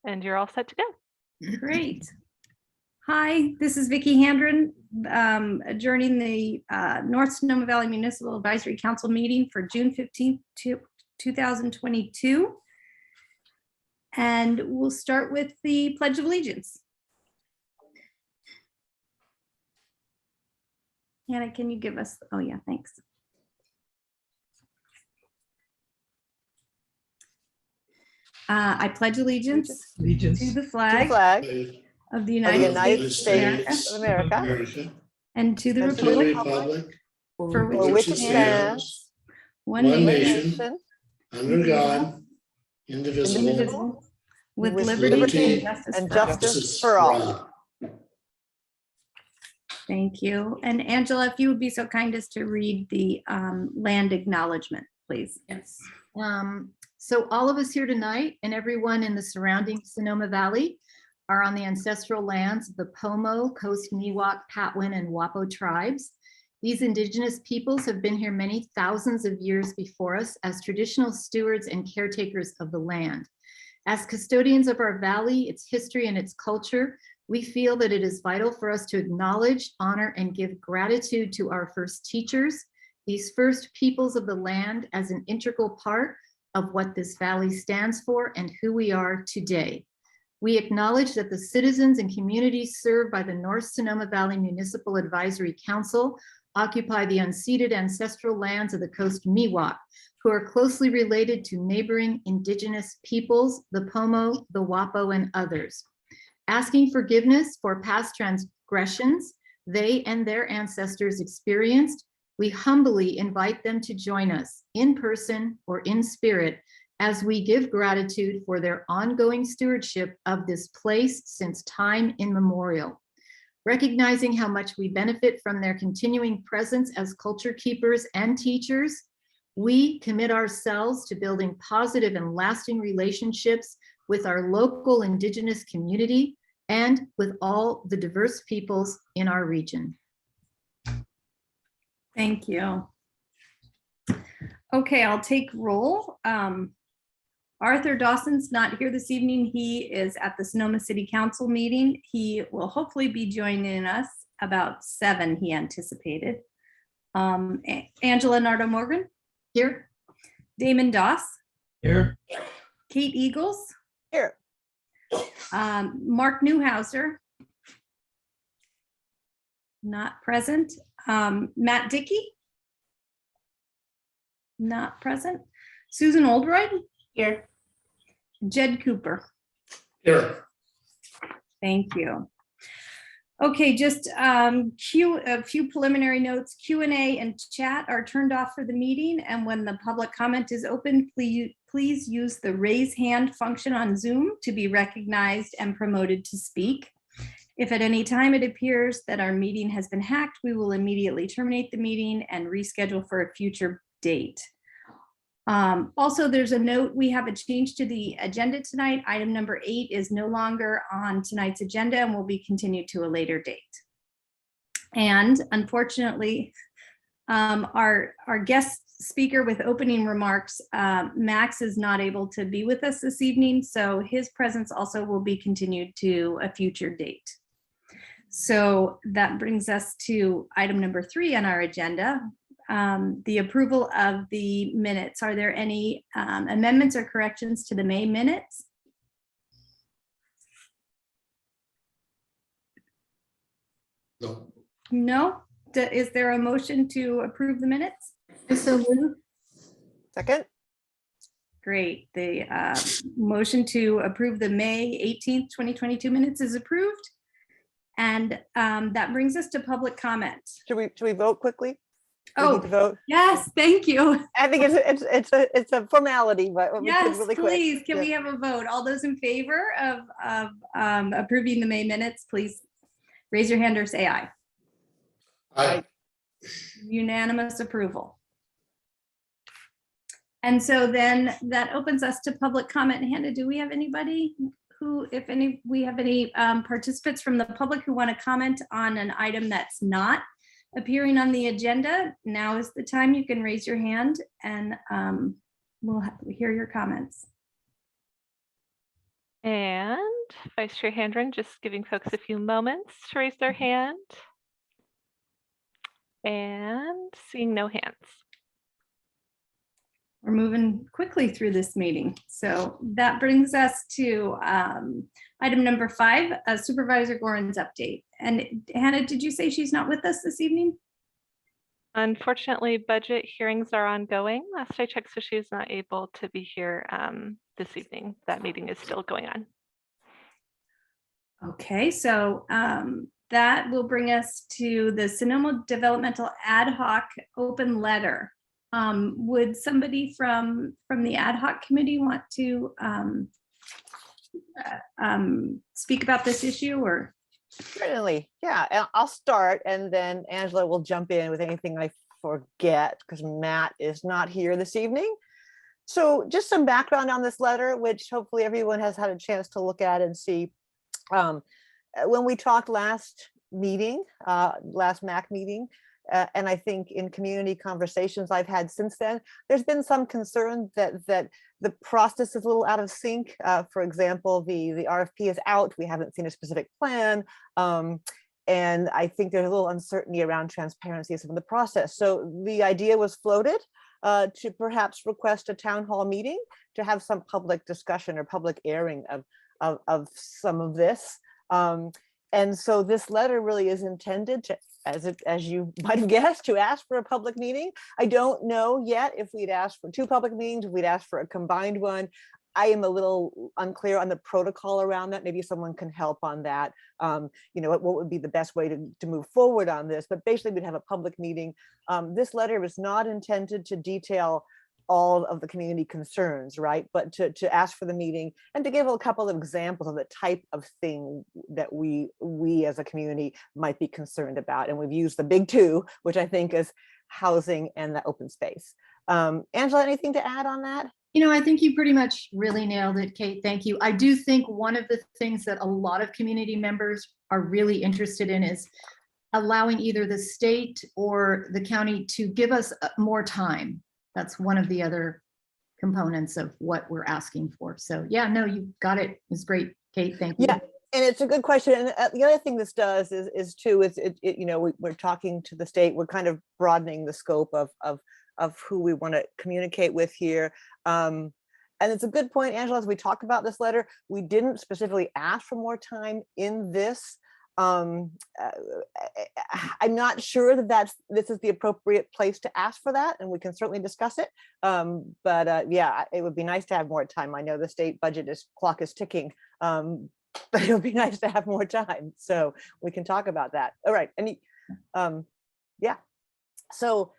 And you're all set to go. Great. Hi, this is Vicki Handren, adjourning the North Sonoma Valley Municipal Advisory Council meeting for June 15th, 2022. And we'll start with the Pledge of Allegiance. Hannah, can you give us, oh yeah, thanks. I pledge allegiance to the flag of the United States of America and to the and to the republic for which it stands, one nation, nation, under God, indivisible, with liberty and justice for all. Thank you. And Angela, if you would be so kind as to read the land acknowledgement, please. Yes. So all of us here tonight and everyone in the surrounding Sonoma Valley are on the ancestral lands of the Pomo, Coast Miwok, Patwin, and Wapo tribes. These indigenous peoples have been here many thousands of years before us as traditional stewards and caretakers of the land. As custodians of our valley, its history, and its culture, we feel that it is vital for us to acknowledge, honor, and give gratitude to our first teachers, these first peoples of the land, as an integral part of what this valley stands for and who we are today. We acknowledge that the citizens and communities served by the North Sonoma Valley Municipal Advisory Council occupy the unceded ancestral lands of the Coast Miwok, who are closely related to neighboring indigenous peoples, the Pomo, the Wapo, and others. Asking forgiveness for past transgressions they and their ancestors experienced, we humbly invite them to join us in person or in spirit as we give gratitude for their ongoing stewardship of this place since time immemorial. Recognizing how much we benefit from their continuing presence as culture keepers and teachers, we commit ourselves to building positive and lasting relationships with our local indigenous community and with all the diverse peoples in our region. Thank you. Okay, I'll take roll. Arthur Dawson's not here this evening. He is at the Sonoma City Council meeting. He will hopefully be joining us about 7, he anticipated. Angela Nardo Morgan. Here. Damon Doss. Here. Kate Eagles. Here. Mark Newhouser. Not present. Matt Dickey. Not present. Susan Oldroyd. Here. Jed Cooper. Here. Thank you. Okay, just a few preliminary notes. Q&A and chat are turned off for the meeting, and when the public comment is open, please use the raise hand function on Zoom to be recognized and promoted to speak. If at any time it appears that our meeting has been hacked, we will immediately terminate the meeting and reschedule for a future date. Also, there's a note, we have a change to the agenda tonight. Item number 8 is no longer on tonight's agenda and will be continued to a later date. And unfortunately, our guest speaker with opening remarks, Max, is not able to be with us this evening, so his presence also will be continued to a future date. So that brings us to item number 3 on our agenda. The approval of the minutes. Are there any amendments or corrections to the May minutes? No. No? Is there a motion to approve the minutes? So moved. Second. Great. The motion to approve the May 18th, 2022 minutes is approved. And that brings us to public comment. Should we vote quickly? Oh, We need to vote. yes, thank you. I think it's a formality, but we Yes, could really please. quick. Can we have a vote? All those in favor of approving the May minutes, please raise your hand or say aye. Aye. Unanimous approval. And so then that opens us to public comment. Hannah, do we have anybody who, if any, we have any participants from the public who want to comment on an item that's not appearing on the agenda? Now is the time. You can raise your hand and we'll hear your comments. And Vice Chair Handren, just giving folks a few moments to raise their hand. And seeing no hands. We're moving quickly through this meeting. So that brings us to item number 5, Supervisor Gorin's update. And Hannah, did you say she's not with us this evening? Unfortunately, budget hearings are ongoing. Last I checked, so she's not able to be here this evening. That meeting is still going on. Okay, so that will bring us to the Sonoma Developmental Ad Hoc Open Letter. Would somebody from the ad hoc committee want to speak about this issue, or? Certainly, yeah, and I'll start and then Angela will jump in with anything I forget because Matt is not here this evening. So just some background on this letter, which hopefully everyone has had a chance to look at and see. When we talked last meeting, last MAC meeting, and I think in community conversations I've had since then, there's been some concern that the process is a little out of sync. For example, the RFP is out. We haven't seen a specific plan. And I think there's a little uncertainty around transparency of some of the process. So the idea was floated to perhaps request a town hall meeting to have some public discussion or public airing of some of this. And so this letter really is intended to, as you might have guessed, to ask for a public meeting. I don't know yet if we'd ask for 2 public meetings, if we'd ask for a combined one. I am a little unclear on the protocol around that. Maybe someone can help on that. You know, what would be the best way to move forward on this? But basically, we'd have a public meeting. This letter was not intended to detail all of the community concerns, right? But to ask for the meeting and to give a couple of examples of the type of thing that we as a community might be concerned about. And we've used the big 2, which I think is housing and the open space. Angela, anything to add on that? You know, I think you pretty much really nailed it, Kate. Thank you. I do think one of the things that a lot of community members are really interested in is allowing either the state or the county to give us more time. That's one of the other components of what we're asking for. So yeah, no, you got it. It's great, Kate. Thank you. Yeah, and it's a good question. And the other thing this does is you know, we're talking to the state. We're kind of broadening the scope of who we want to communicate with here. And it's a good point, Angela, as we talk about this letter, we didn't specifically ask for more time in this. I'm not sure that this is the appropriate place to ask for that, and we can certainly discuss it. But yeah, it would be nice to have more time. I know the state budget clock is ticking, but it would be nice to have more time, so we can talk about that. All right, yeah. So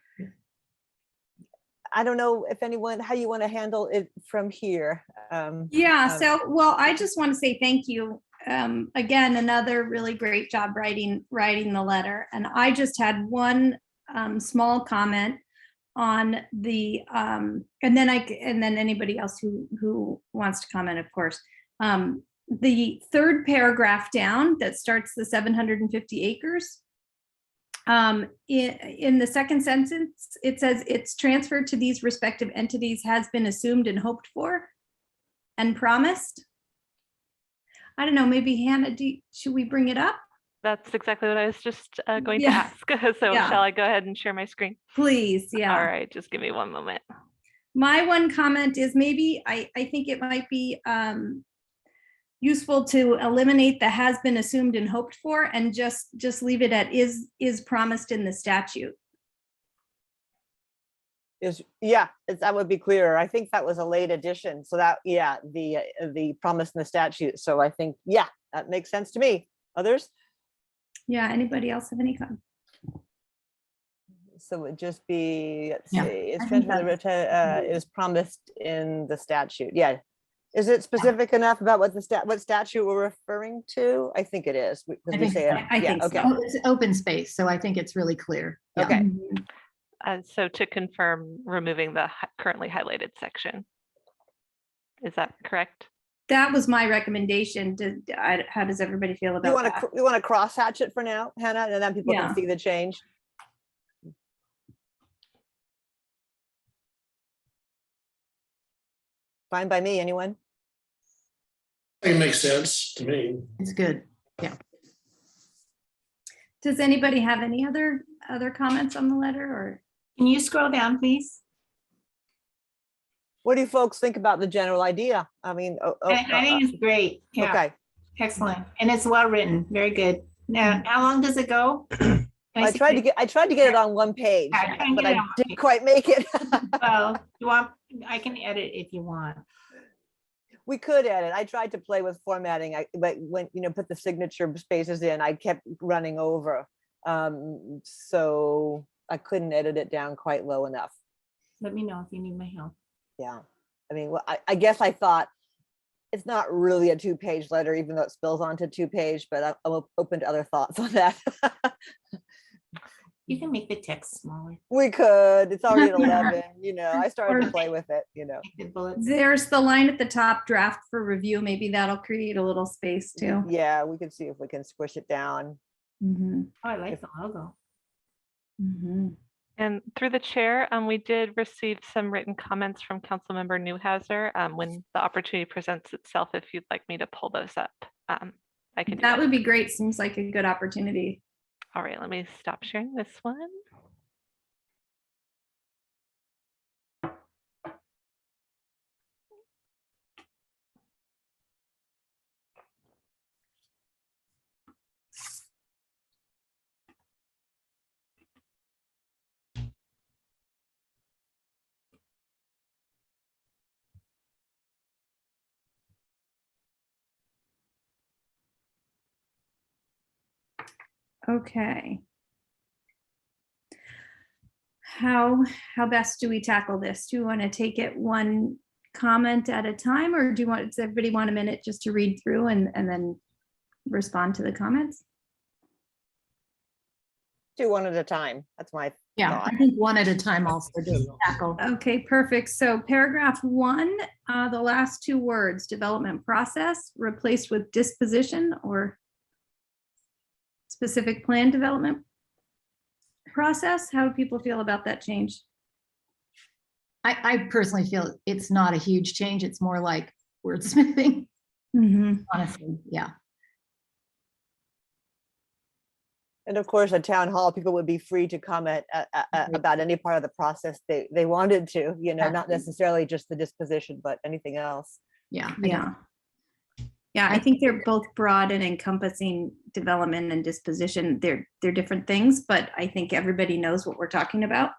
I don't know if how you want to handle it from here. So, well, I just want to say thank you. Again, another really great job writing the letter. And I just had one small comment on the, and then anybody else who wants to comment, of course. The 3rd paragraph down that starts the 750 acres. In the 2nd sentence, it says it's transferred to these respective entities has been assumed and hoped for and promised. I don't know, maybe Hannah, should we bring it up? That's exactly what I was just going to ask. So shall I go ahead and share my screen? Please, yeah. All right, just give me one moment. My one comment is maybe I think it might be useful to eliminate the has been assumed and hoped for and just leave it at is promised in the statute. That would be clearer. I think that was a late addition. So that, yeah, the promise in the statute. So I think, yeah, that makes sense to me. Others? Yeah, anybody else have any comments? So it would just be, let's Yeah, see, it's I think is promised in the statute. Yeah. Is it specific enough about what statute we're referring to? I think it is. I think so. I think so. Okay. Oh, it's open space, so I think it's really clear. Yeah. Okay. So to confirm, removing the currently highlighted section. Is that correct? That was my recommendation. How does everybody feel about that? You want to cross-hatch it for now, Hannah, and then people can see the change? Fine by me, anyone? It makes sense to me. It's good. Does anybody have any other comments on the letter or? Can you scroll down, please? What do you folks think about the general idea? I mean, I think it's great. Yeah, okay. excellent. And it's well written. Very good. Now, how long does it go? Can I see tried to the- get it on one page, Yeah, try and but get it I on one didn't page. quite make it. Well, you want, I can edit if you want. We could edit. I tried to play with formatting, but when, put the signature spaces in, I kept running over. So I couldn't edit it down quite low enough. Let me know if you need my help. Yeah. I mean, well, I guess I thought it's not really a 2-page letter, even though it spills onto 2-page, but I'm open to other thoughts on that. You can make the text smaller. We could. It's already at Yeah. 11, I started to play with it. Make the bullets. There's the line at the top, draft for review. Maybe that'll create a little space too. Yeah, we can see if we can squish it down. Mhm, Oh, I like the logo. mhm. And through the chair, we did receive some written comments from Councilmember Newhouser. When the opportunity presents itself, if you'd like me to pull those up, I can do That that. would be great. Seems like a good opportunity. All right, let me stop sharing this one. Okay. How best do we tackle this? Do you want to take it one comment at a time, or does everybody want a minute just to read through and then respond to the comments? Do one at a time. That's my Yeah, thought. I think one at a time also to tackle. Okay, perfect. So paragraph 1, the last 2 words, development process, replaced with disposition or specific plan development process. How do people feel about that change? I personally feel it's not a huge change. It's more like wordsmithing, honestly. Yeah. And of course, at town hall, people would be free to comment about any part of the process they wanted to, not Exactly. necessarily just the disposition, but anything else. Yeah. Yeah. Yeah, I think they're both broad and encompassing development and disposition. They're different things, but I think everybody knows what we're talking about.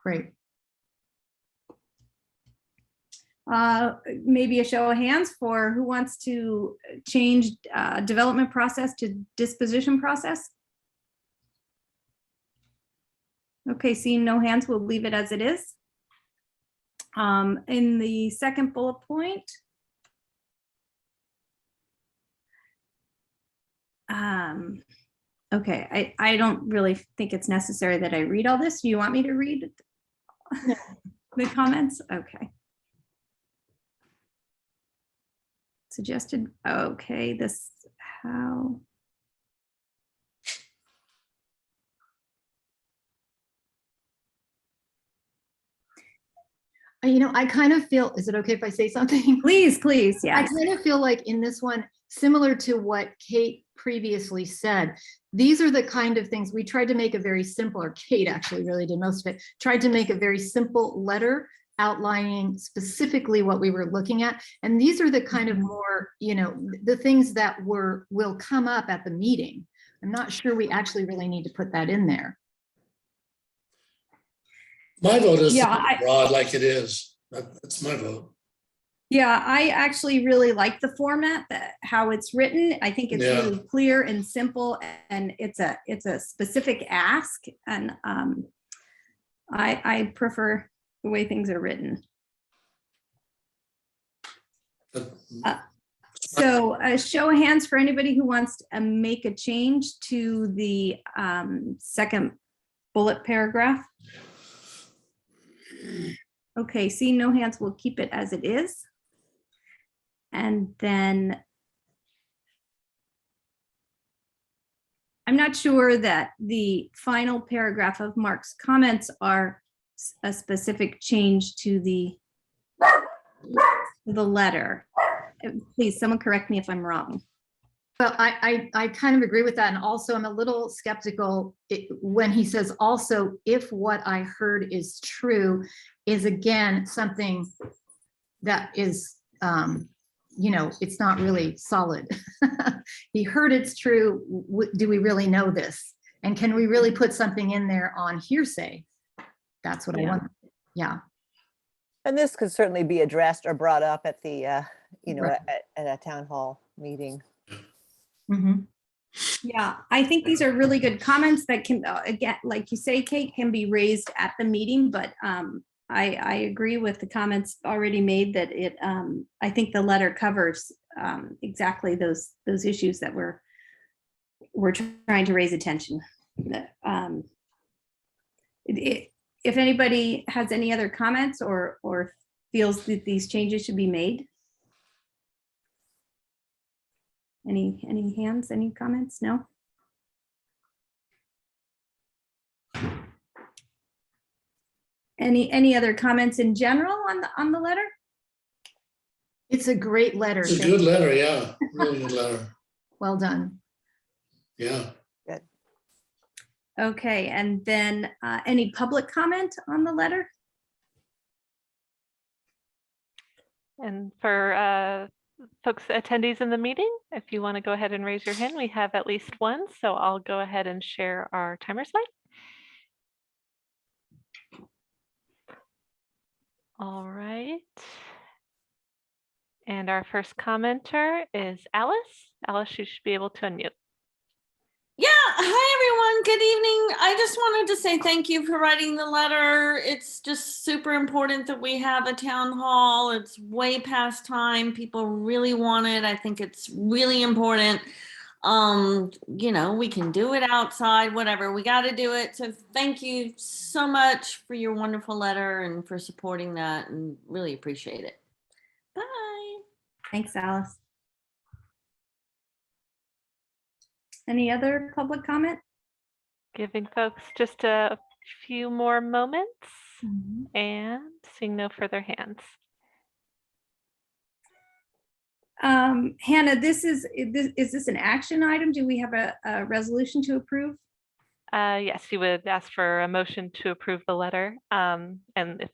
Great. Maybe a show of hands for who wants to change development process to disposition process. Okay, seeing no hands, we'll leave it as it is. In the second bullet point, okay, I don't really think it's necessary that I read all this. Do you want me to read the comments? Okay. Suggested, okay, this, how? I kind of feel, is it okay if I say something? Please, please, I yes. kind of feel like in this one, similar to what Kate previously said, these are the kind of things we tried to make a very simple, or Kate actually really did most of it, tried to make a very simple letter outlining specifically what we were looking at. And these are the kind of more, the things that will come up at the meeting. I'm not sure we actually really need to put that in there. My vote is Yeah, broad like it is. That's my vote. Yeah, I actually really like the format, how it's written. I think it's Yeah. really clear and simple, and it's a specific ask, and I prefer the way things are written. So a show of hands for anybody who wants to make a change to the second bullet paragraph. Okay, see no hands, we'll keep it as it is. And then I'm not sure that the final paragraph of Mark's comments are a specific change to the letter. please, someone correct me if I'm wrong. Well, I kind of agree with that. And also I'm a little skeptical when he says also, if what I heard is true, is again, something that is, it's not really solid. He heard it's true. Do we really know this? And can we really put something in there on hearsay? That's what I want. Yeah. And this could certainly be addressed or brought up at the, Right. at a town hall meeting. Mhm. Yeah, I think these are really good comments that can, again, like you say, Kate, can be raised at the meeting, but I agree with the comments already made that I think the letter covers exactly those issues that we're trying to raise attention. If anybody has any other comments or feels that these changes should be made. Any hands, any comments? No? Any other comments in general on the letter? It's a great letter. It's a Thank good you. letter, yeah, really good letter, Well done. yeah. Okay, and then any public comment on the letter? And for folks, attendees in the meeting, if you want to go ahead and raise your hand, we have at least one. So I'll go ahead and share our timer slide. All right. And our first commenter is Alice. Alice, you should be able to unmute. Yeah, hi everyone. Good evening. I just wanted to say thank you for writing the letter. It's just super important that we have a town hall. It's way past time. People really want it. I think it's really important. We can do it outside, whatever. We got to do it. So thank you so much for your wonderful letter and for supporting that, and really appreciate it. Bye. Thanks, Alice. Any other public comment? Giving folks just a few more moments and seeing no further hands. Hannah, is this an action item? Do we have a resolution to approve? Yes, you would ask for a motion to approve the letter. And if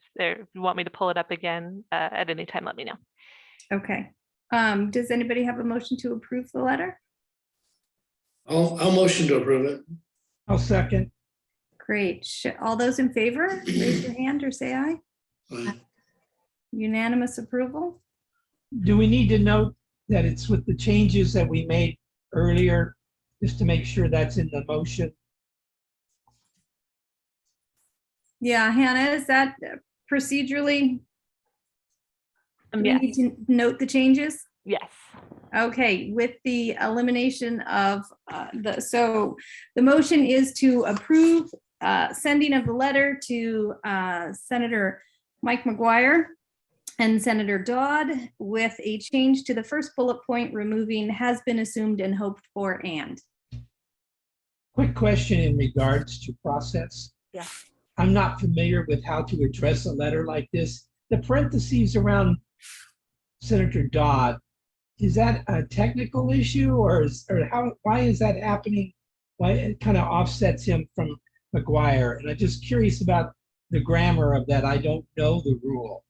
you want me to pull it up again at any time, let me know. Okay. Does anybody have a motion to approve the letter? I'll motion to approve it. I'll second. Great. All those in favor, raise your hand or say aye. Aye. Unanimous approval? Do we need to note that it's with the changes that we made earlier, just to make sure that's in the motion? Yeah, Hannah, is that procedurally? Do we Yes. need to note the changes? Yes. Okay, with the elimination of so the motion is to approve sending of the letter to Senator Mike McGuire and Senator Dodd with a change to the first bullet point, removing has been assumed and hoped for and. Quick question in regards to process. Yeah. I'm not familiar with how to address a letter like this. The parentheses around Senator Dodd, is that a technical issue or why is that happening? Why it kind of offsets him from McGuire? And I'm just curious about the grammar of that. I don't know the rule.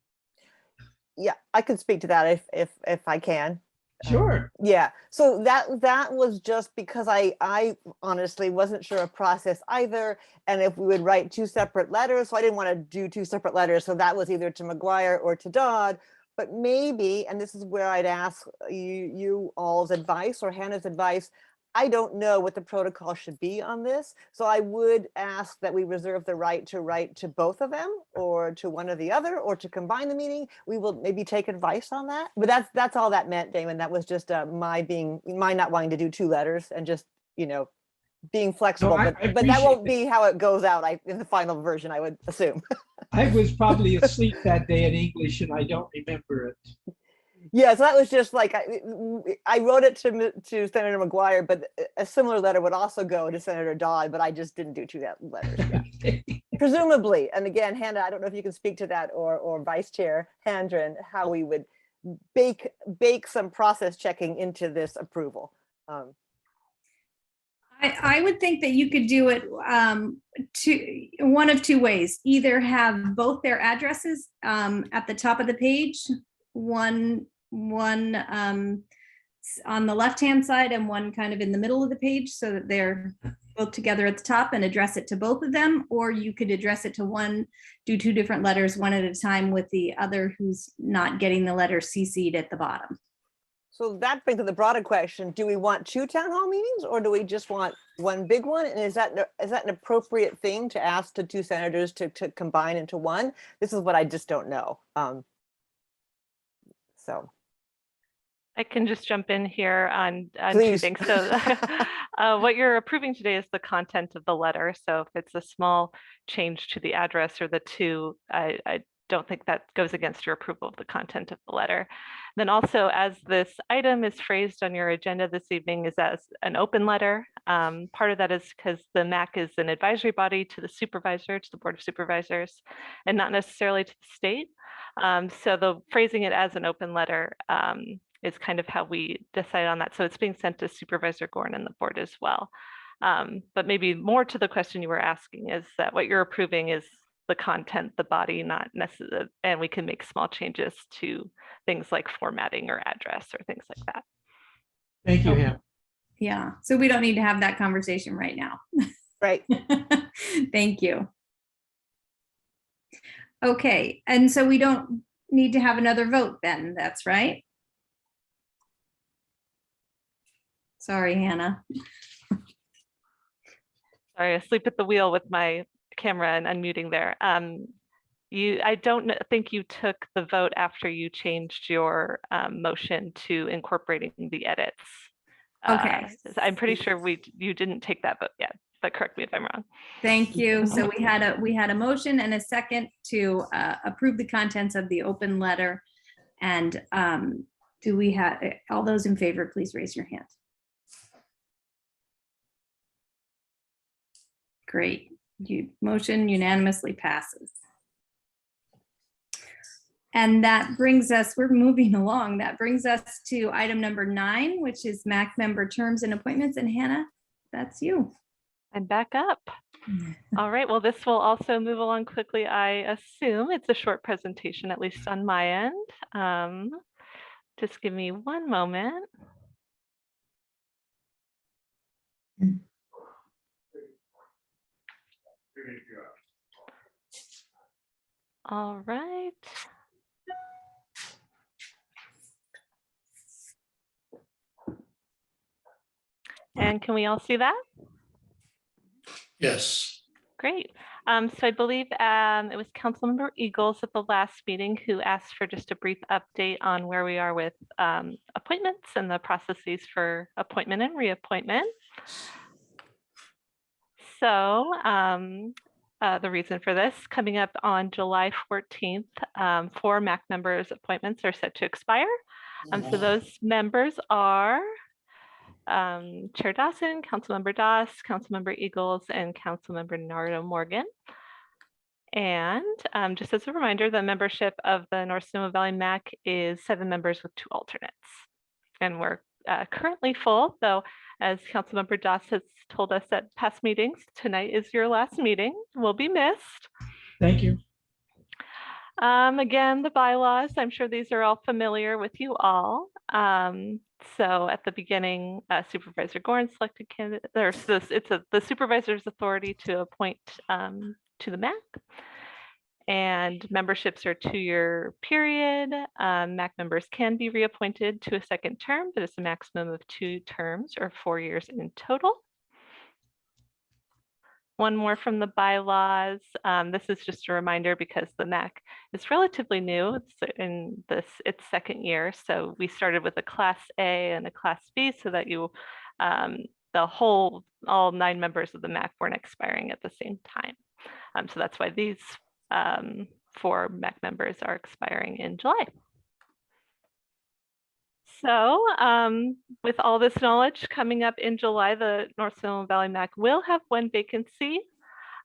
Yeah, I could speak to that if I can. Sure. Yeah, so that was just because I honestly wasn't sure of process either, and if we would write two separate letters, so I didn't want to do two separate letters, so that was either to McGuire or to Dodd. But maybe, and this is where I'd ask you all's advice or Hannah's advice, I don't know what the protocol should be on this. So I would ask that we reserve the right to write to both of them or to one or the other or to combine the meeting. We will maybe take advice on that. But that's all that meant, Damon. That was just my not wanting to do two letters and just, being flexible. No, I but that won't appreciate be how it goes out in the final version, I would assume. I was probably asleep that day in English and I don't remember it. Yeah, so that was just like, I wrote it to Senator McGuire, but a similar letter would also go to Senator Dodd, but I just didn't do two letters. Yeah. Presumably, and again, Hannah, I don't know if you can speak to that or Vice Chair Handren, how we would bake some process checking into this approval. I would think that you could do it one of two ways. Either have both their addresses at the top of the page, one on the left-hand side and one kind of in the middle of the page, so that they're both together at the top, and address it to both of them. Or you could address it to one, do two different letters, one at a time, with the other who's not getting the letter CC'd at the bottom. So that brings to the broader question, do we want 2 town hall meetings, or do we just want one big one? And is that an appropriate thing to ask the 2 senators to combine into one? This is what I just don't know. So I can just jump in here on 2 Please. things. So what you're approving today is the content of the letter. So if it's a small change to the address or the 2, I don't think that goes against your approval of the content of the letter. Then also, as this item is phrased on your agenda this evening, is as an open letter. Part of that is because the MAC is an advisory body to the supervisor, to the Board of Supervisors, and not necessarily to the state. So the phrasing it as an open letter is kind of how we decide on that. So it's being sent to Supervisor Gorn and the board as well. But maybe more to the question you were asking is that what you're approving is the content, the body, not necessarily, and we can make small changes to things like formatting or address or things like that. Thank you, Ham. Yeah, so we don't need to have that conversation right now. right. Thank you. Okay, and so we don't need to have another vote then, that's right? Sorry, Hannah. Sorry, asleep at the wheel with my camera and unmuting there. I don't think you took the vote after you changed your motion to incorporating the edits. Okay. I'm pretty sure you didn't take that vote yet, but correct me if I'm wrong. Thank you. So we had a motion and a second to approve the contents of the open letter. And do we have all those in favor? Please raise your hand. Great. Motion unanimously passes. And that brings us, we're moving along. That brings us to item number 9, which is MAC member terms and appointments. And Hannah, that's you. I'm back up. All right, well, this will also move along quickly. I assume it's a short presentation, at least on my end. Just give me one moment. All right. And can we all see that? Yes. Great. So I believe it was Councilmember Eagles at the last meeting who asked for just a brief update on where we are with appointments and the processes for appointment and reappointment. So the reason for this, coming up on July 14th, 4 MAC members' appointments are set to expire. So those members are Chair Dawson, Councilmember Doss, Councilmember Eagles, and Councilmember Nardo Morgan. And just as a reminder, the membership of the North Sonoma Valley MAC is 7 members with 2 alternates. And we're currently full, though, as Councilmember Doss has told us at past meetings, tonight is your last meeting. Will be missed. Thank you. Again, the bylaws, I'm sure these are all familiar with you all. So at the beginning, Supervisor Gorn selected candidate. The supervisor's authority to appoint to the MAC. And memberships are 2-year period. MAC members can be reappointed to a second term, but it's a maximum of 2 terms or 4 years in total. One more from the bylaws. This is just a reminder because the MAC is relatively new. It's in its 2nd year. So we started with a Class A and a Class B so that all 9 members of the MAC weren't expiring at the same time. So that's why these 4 MAC members are expiring in July. So with all this knowledge, coming up in July, the North Sonoma Valley MAC will have 1 vacancy.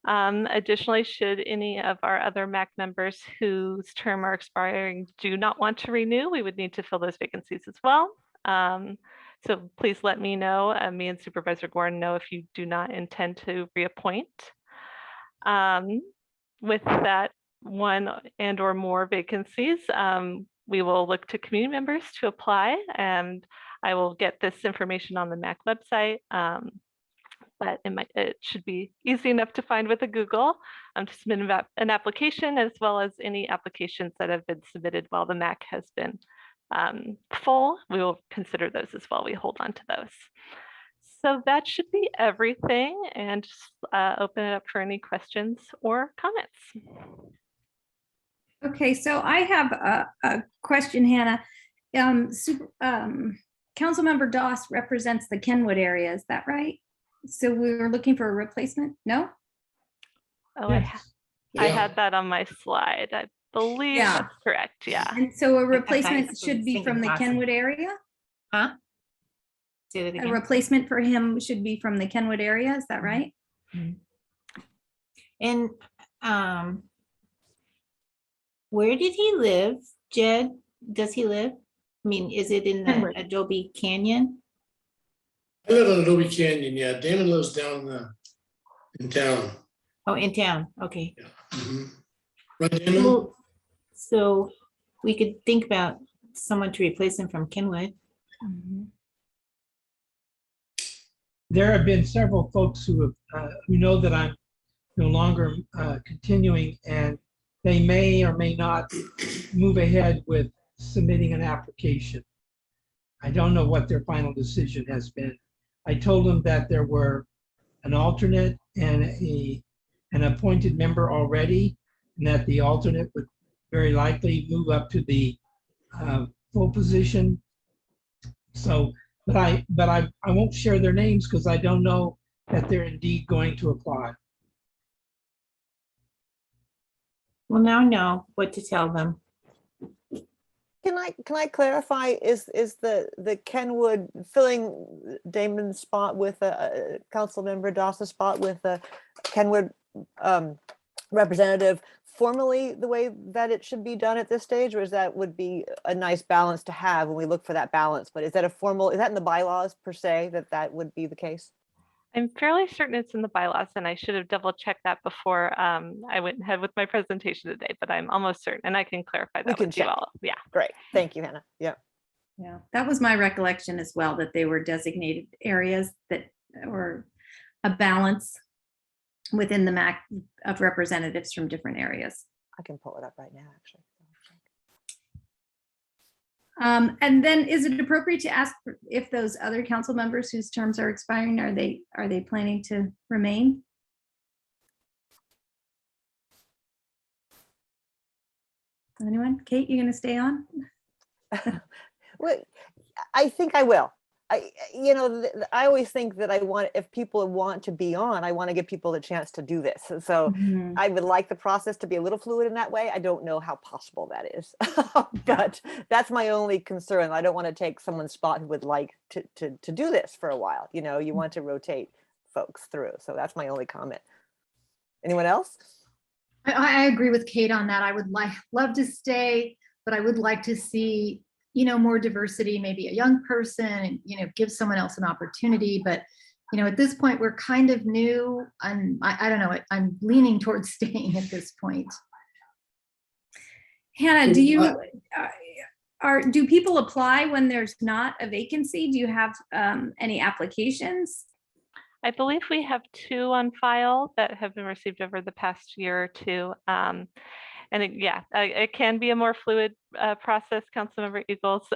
Additionally, should any of our other MAC members whose term are expiring do not want to renew, we would need to fill those vacancies as well. So please let me know, me and Supervisor Gordon know if you do not intend to reappoint. With that one and or more vacancies, we will look to community members to apply, and I will get this information on the MAC website. But it should be easy enough to find with a Google to submit an application, as well as any applications that have been submitted while the MAC has been full. We will consider those as well. We hold on to those. So that should be everything, and just open it up for any questions or comments. Okay, so I have a question, Hannah. Councilmember Doss represents the Kenwood area, is that right? So we were looking for a replacement? No? Oh, Yes. I Yeah. had that on my slide. I believe Yeah. that's correct. Yeah. And so a I replacement was should be from the thinking possible. Kenwood area? Huh? Say that A again. replacement for him should be from the Kenwood area, is that right? And where did he live, Jed? Does he live? I mean, is it in the Kenwood. Adobe Canyon? I live in Adobe Canyon, yeah. Damon lives down in town. Oh, in town, okay. Mhm. Right, Damon? Well, so we could think about someone to replace him from Kenwood. There have been several folks who know that I'm no longer continuing, and they may or may not move ahead with submitting an application. I don't know what their final decision has been. I told them that there were an alternate and an appointed member already, and that the alternate would very likely move up to the full position. So, but I won't share their names because I don't know that they're indeed going to apply. Well, now I know what to tell them. Can I clarify, is the Kenwood filling Damon's spot with a council member Doss's spot with a Kenwood representative formally the way that it should be done at this stage, or is that would be a nice balance to have when we look for that balance? But is that in the bylaws per se that would be the case? I'm fairly certain it's in the bylaws, and I should have double checked that before I went ahead with my presentation today, but I'm almost certain, and I can clarify that can with you check. all. Yeah. Great, thank you, Hannah. Yeah. Yeah, that was my recollection as well, that they were designated areas that were a balance within the MAC of representatives from different areas. I can pull it up right now, actually. And then is it appropriate to ask if those other council members whose terms are expiring, are they planning to remain? Anyone? Kate, you gonna stay on? Well, I think I will. I always think that if people want to be on, I want to give people the chance to do this. So I would like the process to be a little fluid in that way. I don't know how possible that is, but that's my only concern. I don't want to take someone's spot who would like to do this for a while. You want to rotate folks through. So that's my only comment. Anyone else? I agree with Kate on that. I would love to stay, but I would like to see, more diversity, maybe a young person, and, give someone else an opportunity. But, at this point, we're kind of new, and I don't know, I'm leaning towards staying at this point. Hannah, do people apply when there's not a vacancy? Do you have any applications? I believe we have 2 on file that have been received over the past year or 2. And it can be a more fluid process, Councilmember Eagles.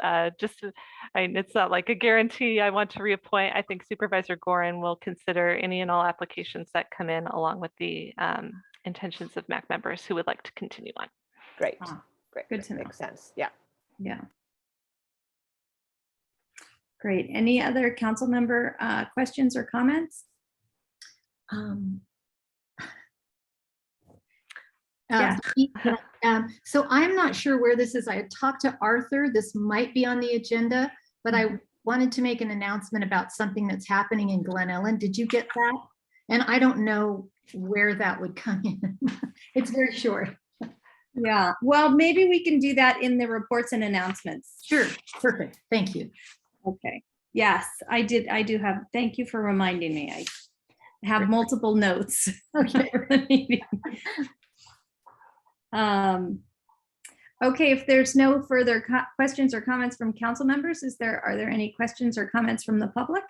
It's not like a guarantee I want to reappoint. I think Supervisor Gorin will consider any and all applications that come in, along with the intentions of MAC members who would like to continue on. Great, Good great, to know. makes sense. Yeah. Yeah. Great. Any other council member questions or comments? So I'm not sure where this is. I had talked to Arthur. This might be on the agenda, but I wanted to make an announcement about something that's happening in Glen Ellen. Did you get that? And I don't know where that would come in. It's very short. Yeah, well, maybe we can do that in the reports and announcements. Sure, perfect. Thank you. Okay, yes, I do have, thank you for reminding me. I have multiple notes. Okay. for the meeting. Okay, if there's no further questions or comments from council members, are there any questions or comments from the public?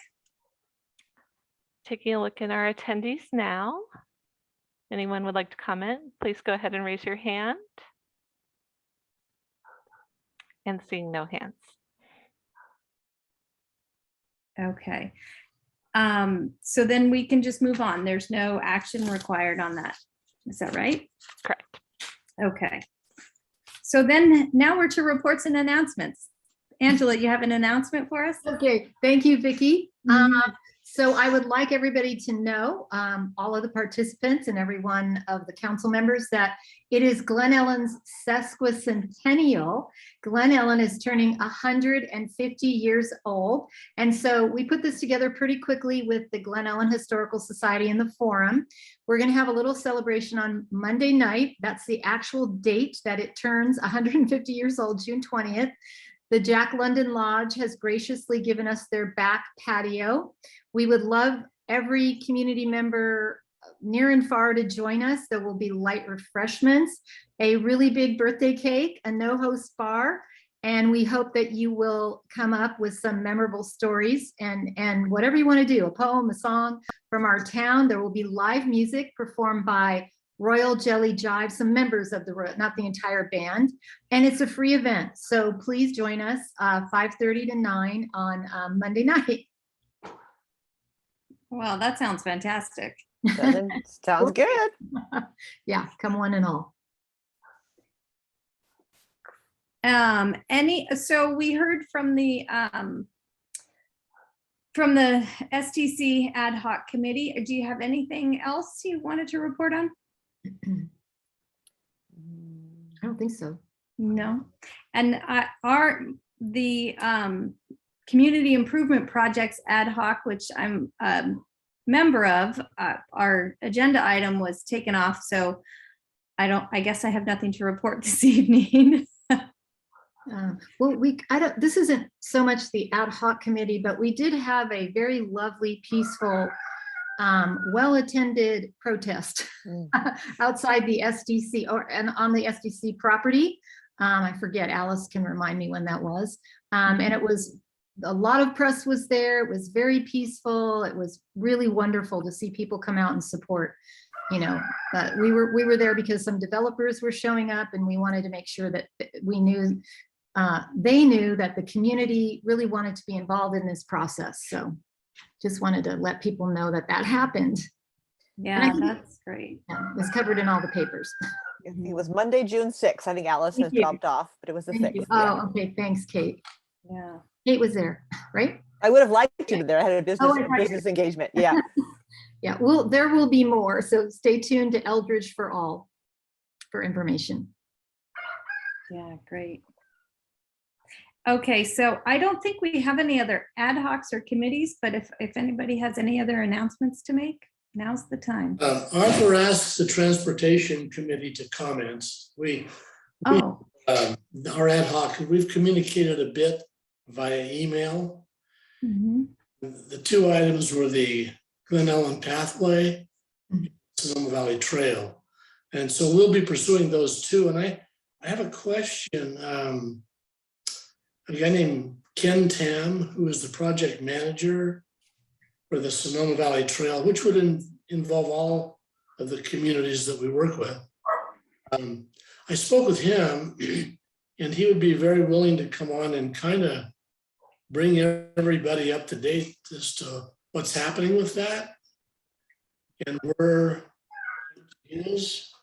Taking a look in our attendees now. Anyone would like to comment, please go ahead and raise your hand. And seeing no hands. Okay. So then we can just move on. There's no action required on that. Is that right? Correct. Okay. So then now we're to reports and announcements. Angela, you have an announcement for us? Okay, thank you, Vicki. So I would like everybody to know, all of the participants and every one of the council members, that it is Glen Ellen's sesquicentennial. Glen Ellen is turning 150 years old. And so we put this together pretty quickly with the Glen Ellen Historical Society and the Forum. We're going to have a little celebration on Monday night. That's the actual date that it turns 150 years old, June 20th. The Jack London Lodge has graciously given us their back patio. We would love every community member near and far to join us. There will be light refreshments, a really big birthday cake, a no-host bar, and we hope that you will come up with some memorable stories and whatever you want to do, a poem, a song from our town. There will be live music performed by Royal Jelly Jive, some members of the, not the entire band, and it's a free event. So please join us 5:30 to 9 on Monday night. Wow, that sounds fantastic. Sounds good. Yeah, come one and all. So we heard from the STC ad hoc committee. Do you have anything else you wanted to report on? I don't think so. No. And the community improvement projects ad hoc, which I'm a member of, our agenda item was taken off. So I guess I have nothing to report this evening. Well, this isn't so much the ad hoc committee, but we did have a very lovely, peaceful, well-attended protest outside the SDC and on the SDC property. I forget, Alice can remind me when that was. And it was, a lot of press was there. It was very peaceful. It was really wonderful to see people come out and support. You know, we were there because some developers were showing up, and we wanted to make sure that we knew, they knew that the community really wanted to be involved in this process. So just wanted to let people know that that happened. Yeah, that's great. Yeah, it was covered in all the papers. It was Monday, June 6th. I think Alice has dropped off, but it was the 6th. Oh, okay. Thanks, Kate. Yeah. Kate was there, right? I would have liked you to be there. I had a business, Oh, business engagement. Yeah. Yeah, well, there will be more. So stay tuned to Eldridge for All for information. Yeah, great. Okay, so I don't think we have any other ad hocs or committees, but if anybody has any other announcements to make, now's the time. Arthur asks the Transportation Committee to comment. Our ad hoc, we've communicated a bit via email. Mhm. The two items were the Glen Ellen Pathway, Sonoma Valley Trail. And so we'll be pursuing those two. And I have a question. A guy named Ken Tam, who is the project manager for the Sonoma Valley Trail, which would involve all of the communities that we work with. I spoke with him, and he would be very willing to come on and kind of bring everybody up to date as to what's happening with that and where it is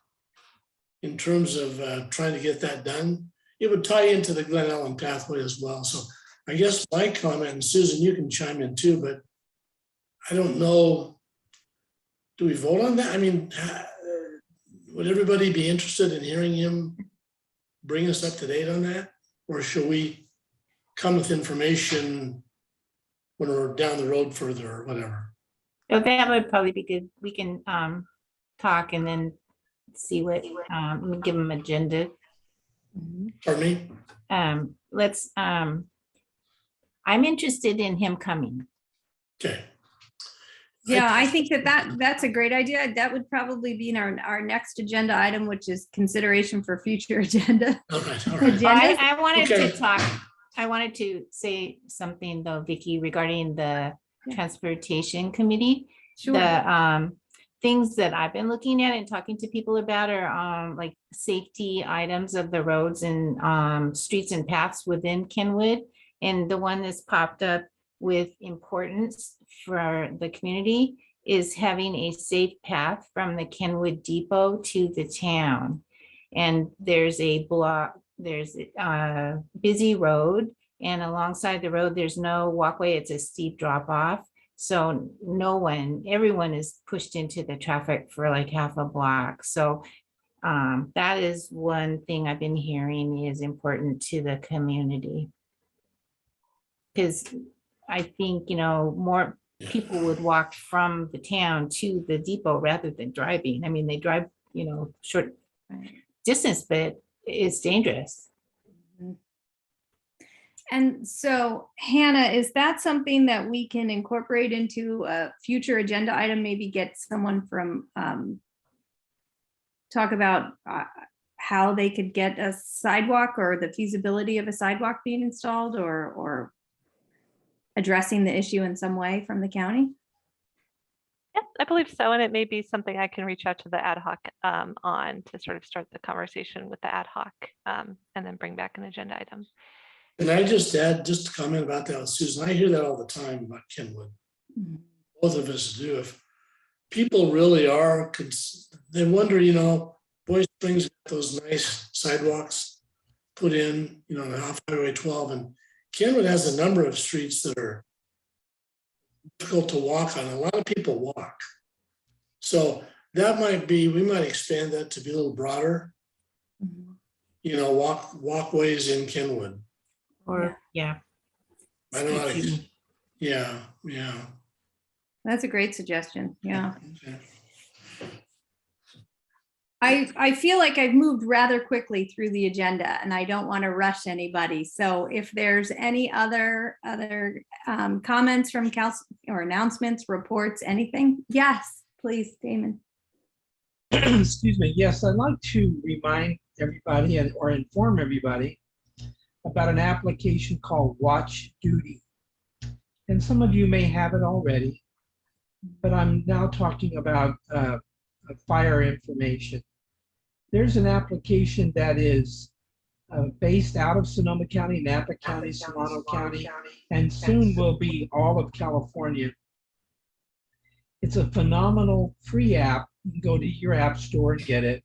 in terms of trying to get that done. It would tie into the Glen Ellen Pathway as well. So I guess my comment, and Susan, you can chime in too, but I don't know, do we vote on that? I mean, would everybody be interested in hearing him bring us up to date on that? Or should we come with information when we're down the road further or whatever? Oh, that would probably be good. We can talk and then see what, give them agenda. Pardon me? Let's, I'm interested in him coming. Okay. Yeah, I think that's a great idea. That would probably be in our next agenda item, which is consideration for future agenda. All right, all right. agendas. I wanted Okay. to talk, I wanted to say something though, Vicky, regarding the transportation committee. Sure. The things that I've been looking at and talking to people about are like safety items of the roads and streets and paths within Kenwood. And the one that's popped up with importance for the community is having a safe path from the Kenwood Depot to the town. And there's a busy road, and alongside the road, there's no walkway. It's a steep drop off. So everyone is pushed into the traffic for like half a block. So that is one thing I've been hearing is important to the community. Because I think, more people would walk from the town to the depot rather than driving. I mean, they drive, short distance, but it's dangerous. And so, Hannah, is that something that we can incorporate into a future agenda item? Maybe get someone from, talk about how they could get a sidewalk or the feasibility of a sidewalk being installed or addressing the issue in some way from the county? Yeah, I believe so. And it may be something I can reach out to the ad hoc on to sort of start the conversation with the ad hoc and then bring back an agenda item. Can I just add, just a comment about that, Susan? I hear that all the time about Kenwood. Both of us do. If people really are, they wonder, Boy Springs got those nice sidewalks put in, off Highway 12, and Kenwood has a number of streets that are difficult to walk on. A lot of people walk. So that we might expand that to be a little broader, walkways in Kenwood. Or, yeah. I don't know how to, yeah. That's a great suggestion. Yeah. Okay. I feel like I've moved rather quickly through the agenda and I don't want to rush anybody. So if there's any other comments from council or announcements, reports, anything? Yes, please, Damon. Excuse me. Yes, I'd like to remind everybody or inform everybody about an application called Watch Duty. And some of you may have it already, but I'm now talking about fire information. There's an application that is based out of Sonoma County, Napa County, Solano County, and soon will be all of California. It's a phenomenal free app. You can go to your app store and get it.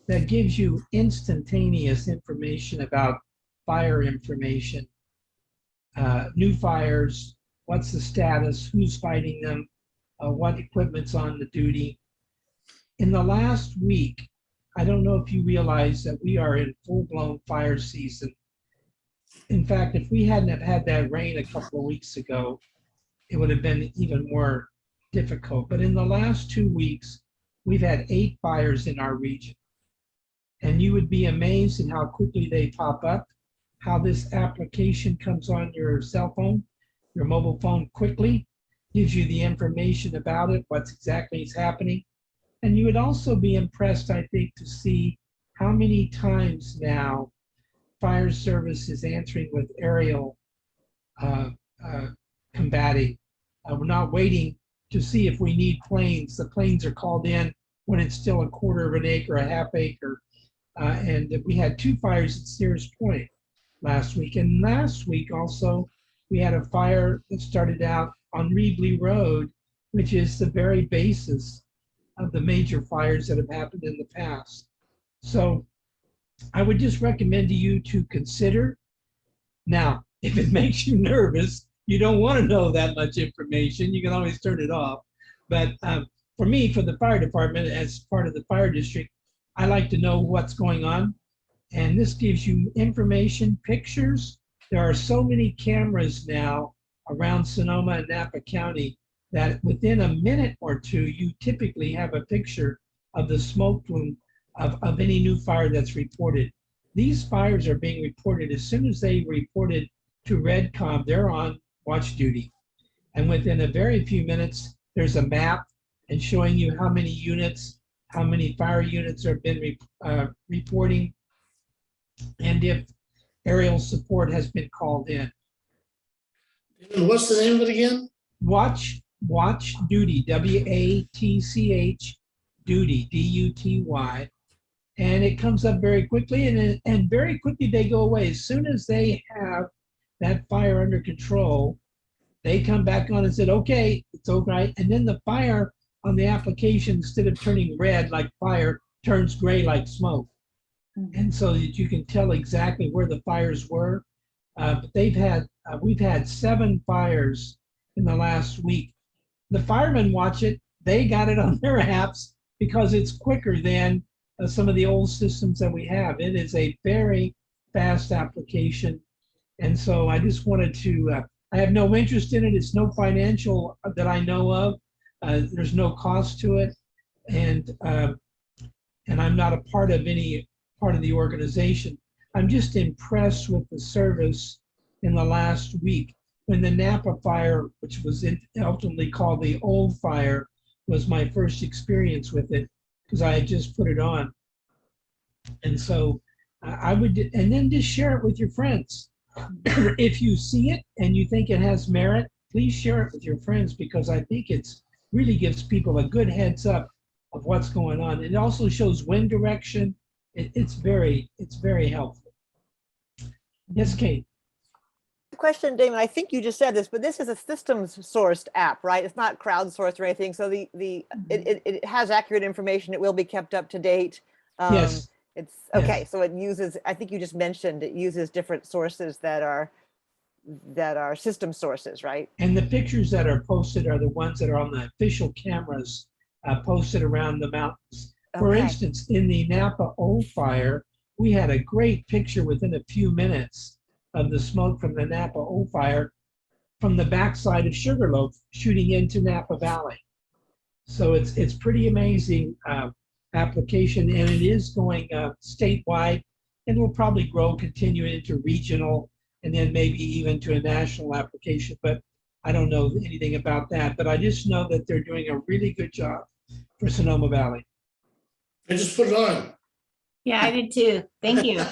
That gives you instantaneous information about fire information, new fires, what's the status, who's fighting them, what equipment's on the duty. In the last week, I don't know if you realize that we are in full-blown fire season. In fact, if we hadn't have had that rain a couple of weeks ago, it would have been even more difficult. But in the last 2 weeks, we've had 8 fires in our region. And you would be amazed at how quickly they pop up, how this application comes on your cell phone, your mobile phone quickly, gives you the information about it, what's exactly is happening. And you would also be impressed, I think, to see how many times now fire service is answering with aerial combating. We're not waiting to see if we need planes. The planes are called in when it's still a quarter of an acre, a half acre. And we had 2 fires at Sears Point last week. And last week also, we had a fire that started out on Reedley Road, which is the very basis of the major fires that have happened in the past. So I would just recommend to you to consider. Now, if it makes you nervous, you don't want to know that much information, you can always turn it off. But for me, for the fire department, as part of the fire district, I like to know what's going on. And this gives you information, pictures. There are so many cameras now around Sonoma and Napa County that within a minute or two, you typically have a picture of the smoke plume of any new fire that's reported. These fires are being reported as soon as they reported to REDCOM, they're on watch duty. And within a very few minutes, there's a map and showing you how many units, how many fire units have been reporting, and if aerial support has been called in. And what's the name of it again? Watch duty, WATCH duty, DUTY. And it comes up very quickly, and very quickly they go away. As soon as they have that fire under control, they come back on and said, okay, it's all right. And then the fire on the application, instead of turning red like fire, turns gray like smoke. And so that you can tell exactly where the fires were. But we've had 7 fires in the last week. The firemen watch it. They got it on their apps because it's quicker than some of the old systems that we have. It is a very fast application. And so I just wanted to, I have no interest in it. It's no financial that I know of. There's no cost to it. And I'm not a part of any part of the organization. I'm just impressed with the service in the last week. When the Napa fire, which was ultimately called the Old Fire, was my first experience with it, because I had just put it on. And so I would, and then just share it with your friends. If you see it and you think it has merit, please share it with your friends, because I think it's really gives people a good heads up of what's going on. It also shows wind direction. It's very helpful. Yes, Kate. Question, Damon, I think you just said this, but this is a systems sourced app, right? It's not crowdsourced or anything. So it has accurate information. It will be kept up to date. Yes. It's okay. Yes. So it uses, I think you just mentioned, it uses different sources that are system sources, right? And the pictures that are posted are the ones that are on the official cameras posted around the mountains. For Okay. instance, in the Napa Old Fire, we had a great picture within a few minutes of the smoke from the Napa Old Fire from the backside of Sugarloaf shooting into Napa Valley. So it's pretty amazing application, and it is going statewide, and will probably grow, continue into regional, and then maybe even to a national application. But I don't know anything about that. But I just know that they're doing a really good job for Sonoma Valley. I just put it on. Yeah, I did too. Thank you.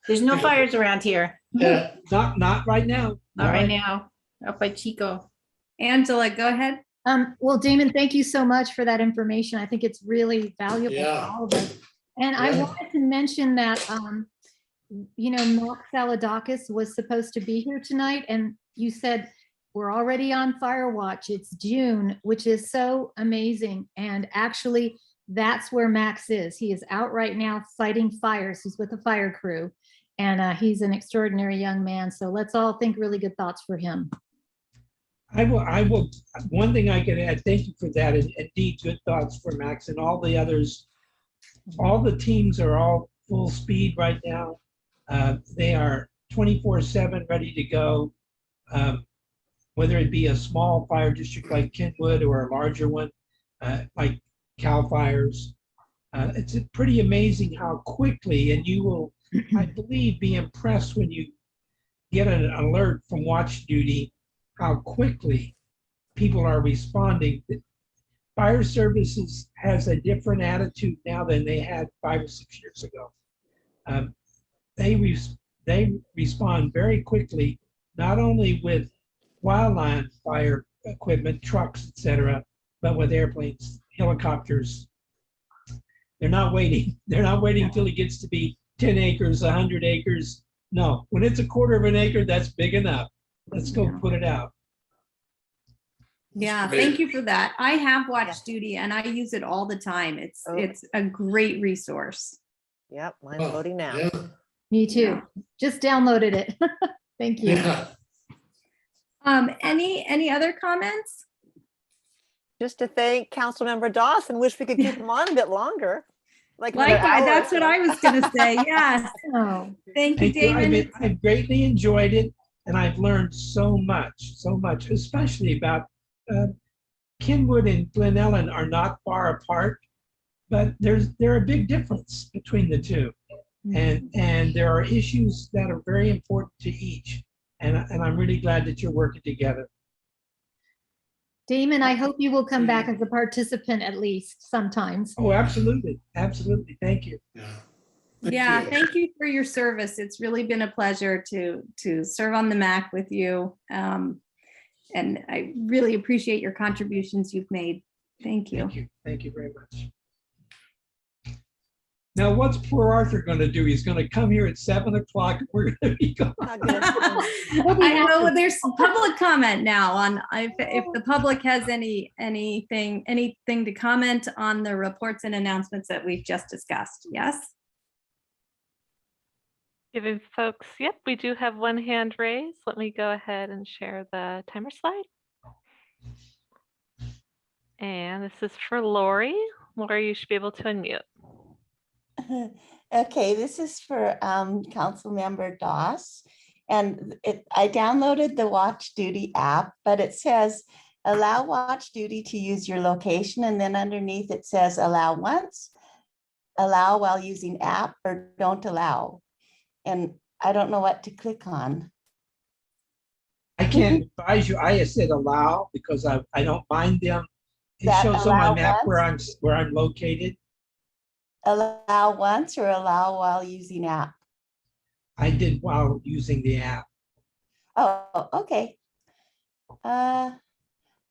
There's no fires around here. Yeah. Not right now. Not right now. Up by Chico. Angela, go ahead. Well, Damon, thank you so much for that information. I think it's really valuable for Yeah. all of us. And I Yeah. wanted to mention that, Mark Saladakis was supposed to be here tonight, and you said we're already on fire watch. It's June, which is so amazing. And actually, that's where Max is. He is out right now fighting fires. He's with a fire crew, and he's an extraordinary young man. So let's all think really good thoughts for him. I will. One thing I can add, thank you for that. And indeed, good thoughts for Max and all the others. All the teams are all full speed right now. They are 24/7 ready to go. Whether it be a small fire district like Kenwood or a larger one like Cal Fires. It's pretty amazing how quickly, and you will, I believe, be impressed when you get an alert from watch duty, how quickly people are responding. Fire services has a different attitude now than they had 5 or 6 years ago. They respond very quickly, not only with wildland fire equipment, trucks, etc., but with airplanes, helicopters. They're not waiting. They're not waiting until it gets to be 10 acres, 100 acres. No, when it's a quarter of an acre, that's big enough. Let's go put it out. Yeah, Great. thank you for that. I have watch duty and I use it all the time. It's a great resource. Yep, mine's Well, loading now. Yeah. Me too. Just downloaded it. Thank you. Yeah. Any other comments? Just to thank Councilmember Dawson, wish we could keep him on a bit longer. Like another Likewise, hour. that's what I was gonna say. Yes. Oh, Thank you, Thank you. Damon. I've greatly enjoyed it, and I've learned so much, especially about Kenwood and Glen Ellen are not far apart, but there are a big difference between the two. And there are issues that are very important to each. And I'm really glad that you're working together. Damon, I hope you will come back as a participant at least sometimes. Oh, absolutely. Absolutely. Thank you. Yeah. Thank you for your service. It's really been a pleasure to serve on the MAC with you. And I really appreciate your contributions you've made. Thank you. Thank you. Thank you very much. Now, what's poor Arthur going to do? He's going to come here at 7 o'clock. We're going to be gone. I know there's public comment now on if the public has anything to comment on the reports and announcements that we've just discussed. Yes. Giving folks, yep, we do have one hand raised. Let me go ahead and share the timer slide. And this is for Lori. Lori, you should be able to unmute. Okay, this is for Council Member Doss. And I downloaded the Watch Duty app, but it says allow Watch Duty to use your location. And then underneath it says allow once, allow while using app, or don't allow. And I don't know what to click on. I can't advise you. I said allow because I don't mind them. It That shows on my allow map once? where I'm located. Allow once or allow while using app? I did while using the app. Oh, okay.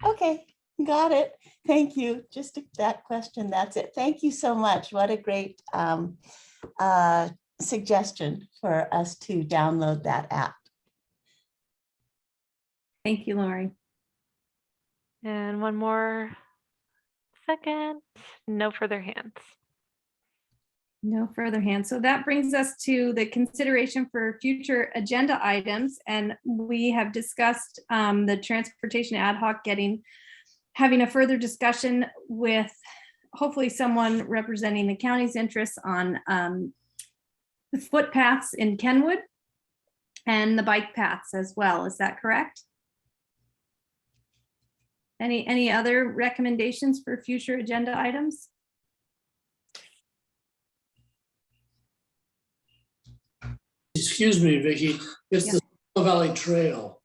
Okay, got it. Thank you. Just that question, that's it. Thank you so much. What a great suggestion for us to download that app. Thank you, Lori. And one more second. No further hands. No further hands. So that brings us to the consideration for future agenda items. And we have discussed the transportation ad hoc having a further discussion with hopefully someone representing the county's interests on the footpaths in Kenwood and the bike paths as well. Is that correct? Any other recommendations for future agenda items? Excuse me, Vicki, it's the Sonoma Valley Trail.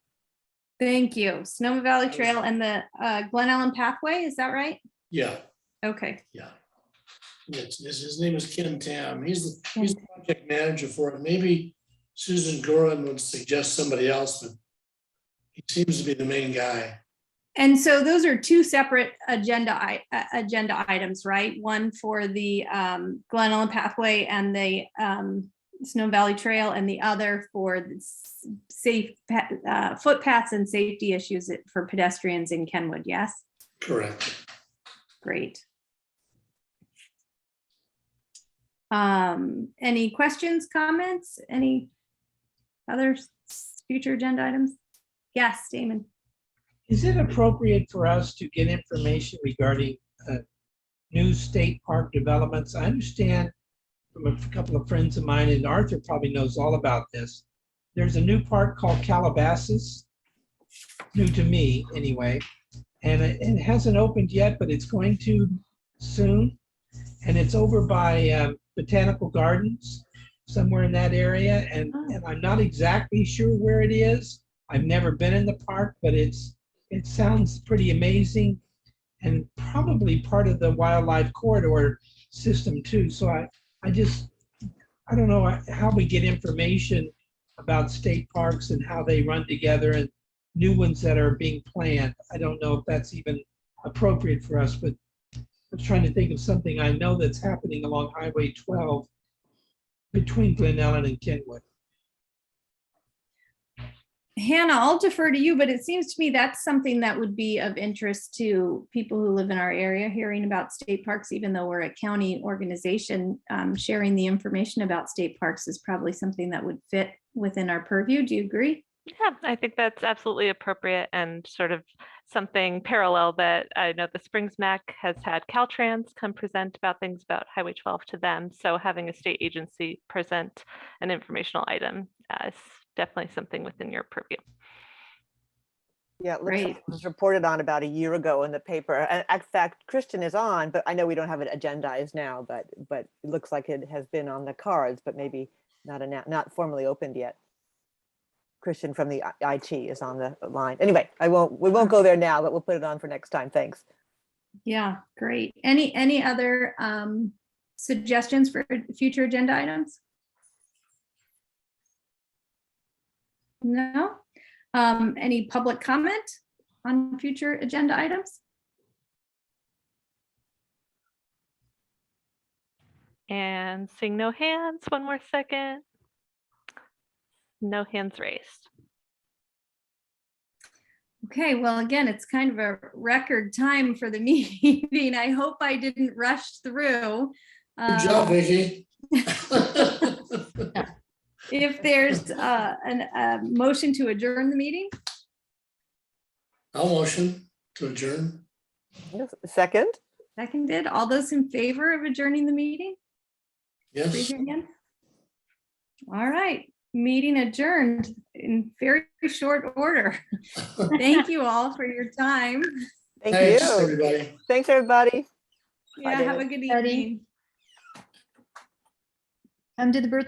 Thank you. Sonoma Valley Trail and the Glen Ellen Pathway, is that right? Yeah, Okay. yeah. His name is Ken Tam. He's the project manager for it. Maybe Susan Gorin would suggest somebody else, but he seems to be the main guy. And so those are two separate agenda items, right? One for the Glen Ellen Pathway and the Snow Valley Trail, and the other for the safe footpaths and safety issues for pedestrians in Kenwood. Yes. Correct. Great. Any questions, comments, any other future agenda items? Yes, Damon. Is it appropriate for us to get information regarding new state park developments? I understand from a couple of friends of mine, and Arthur probably knows all about this. There's a new park called Calabasas, new to me anyway, and it hasn't opened yet, but it's going to soon. And it's over by Botanical Gardens, somewhere in that area. And I'm not exactly sure where it is. I've never been in the park, but it sounds pretty amazing and probably part of the wildlife corridor system too. So I don't know how we get information about state parks and how they run together and new ones that are being planned. I don't know if that's even appropriate for us, but I'm trying to think of something I know that's happening along Highway 12 between Glen Ellen and Kenwood. Hannah, I'll defer to you, but it seems to me that's something that would be of interest to people who live in our area, hearing about state parks, even though we're a county organization. Sharing the information about state parks is probably something that would fit within our purview. Do you agree? Yeah, I think that's absolutely appropriate and sort of something parallel that I know the Springs MAC has had Caltrans come present about things about Highway 12 to them. So having a state agency present an informational item is definitely something within your purview. Yeah, it looks like Great. it was reported on about a year ago in the paper. And in fact, Kristen is on, but I know we don't have it agendized now, but it looks like it has been on the cards, but maybe not formally opened yet. Christian from the IT is on the line. Anyway, we won't go there now, but we'll put it on for next time. Thanks. Yeah, great. Any other suggestions for future agenda items? No? Any public comment on future agenda items? And seeing no hands, one more second. No hands raised. Okay, well, again, it's kind of a record time for the meeting. I hope I didn't rush through. Good job, Vicky. If there's a motion to adjourn the meeting, I'll motion to adjourn. Second? seconded. All those in favor of adjourning the meeting? Raise Yes. your hand. All right, meeting adjourned in very short order. Thank you all for your time. Thank Thanks, you. everybody. Thanks, everybody. Yeah, have a good Betty. evening. Come to the birthday